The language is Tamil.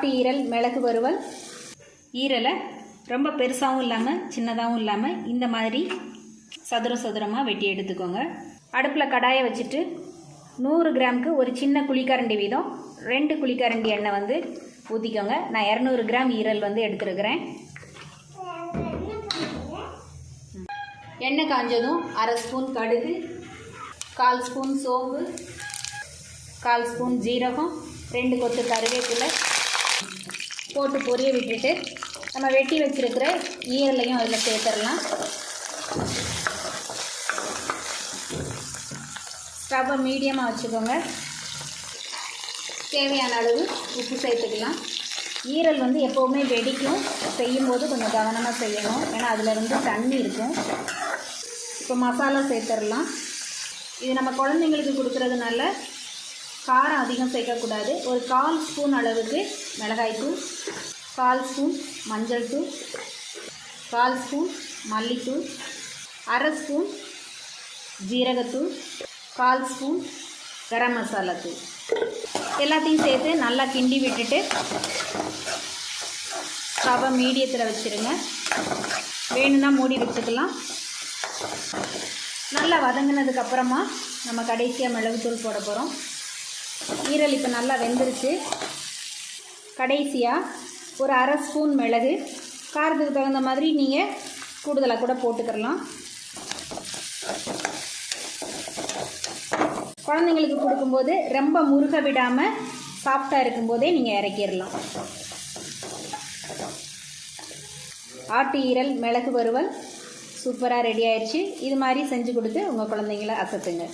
ஆட்டு ஈரல் மிளகு வறுவல். ஈரலை ரொம்ப பெருசாகவும் இல்லாமல் சின்னதாகவும் இல்லாமல் இந்த மாதிரி சதுரமாக வெட்டி எடுத்துக்கோங்க. அடுப்பில் கடாயை வச்சுட்டு 100 கிராமுக்கு ஒரு சின்ன குழிக்கரண்டி வீதம் 2 குழிக்கரண்டி எண்ணெய் வந்து ஊற்றிக்கோங்க. நான் 200 கிராம் ஈரல் வந்து எடுத்துருக்கிறேன். எண்ணெய் காஞ்சதும் 1/2 ஸ்பூன் கடுகு, 1/4 ஸ்பூன் சோம்பு, 1/4 ஸ்பூன் ஜீரகம், 2 கொத்து கருவேப்பிலை போட்டு பொரிய விட்டுட்டு நம்ம வெட்டி வச்சுருக்கிற ஈரலையும் அதில் சேர்த்துடலாம். ஸ்டவ்வை மீடியமாக வச்சுக்கோங்க. தேவையான அளவு உப்பு சேர்த்துக்கலாம். ஈரல் வந்து எப்போவுமே வெடிக்கும், செய்யும்போது கொஞ்சம் கவனமாக செய்யணும், ஏன்னா அதில் வந்து தண்ணி இருக்கும். இப்போ மசாலா சேர்த்துடலாம். இது நம்ம குழந்தைங்களுக்கு கொடுக்குறதுனால காரம் அதிகம் சேர்க்கக்கூடாது. ஒரு 1/4 ஸ்பூன் அளவுக்கு மிளகாய்த்தூள், 1/4 ஸ்பூன் மஞ்சள் தூள், 1/4 ஸ்பூன் மல்லித்தூள், 1/2 ஸ்பூன் ஜீரகத்தூள், 1/4 ஸ்பூன் கரம் மசாலா தூள் எல்லாத்தையும் சேர்த்து நல்லா கிண்டி விட்டுட்டு ஸ்டவ்வை மீடியத்தில் வச்சுருங்க. வேணும்னா மூடி வச்சுக்கலாம். நல்லா வதங்கினதுக்கப்புறமா நம்ம கடைசியாக மிளகுத்தூள் போட போகிறோம். ஈரல் இப்போ நல்லா வெந்துருச்சு. கடைசியாக ஒரு 1/2 ஸ்பூன் மிளகு, காரத்துக்கு தகுந்த மாதிரி நீங்கள் கூடுதலாக கூட போட்டுக்கிறலாம். குழந்தைங்களுக்கு கொடுக்கும்போது ரொம்ப முருக விடாமல் சாஃப்டாக இருக்கும்போதே நீங்கள் இறக்கிடலாம். ஆட்டு ஈரல் மிளகு வறுவல் சூப்பராக ரெடி ஆயிடுச்சு. இது மாதிரி செஞ்சு கொடுத்து உங்கள் குழந்தைங்கள அசத்துங்க.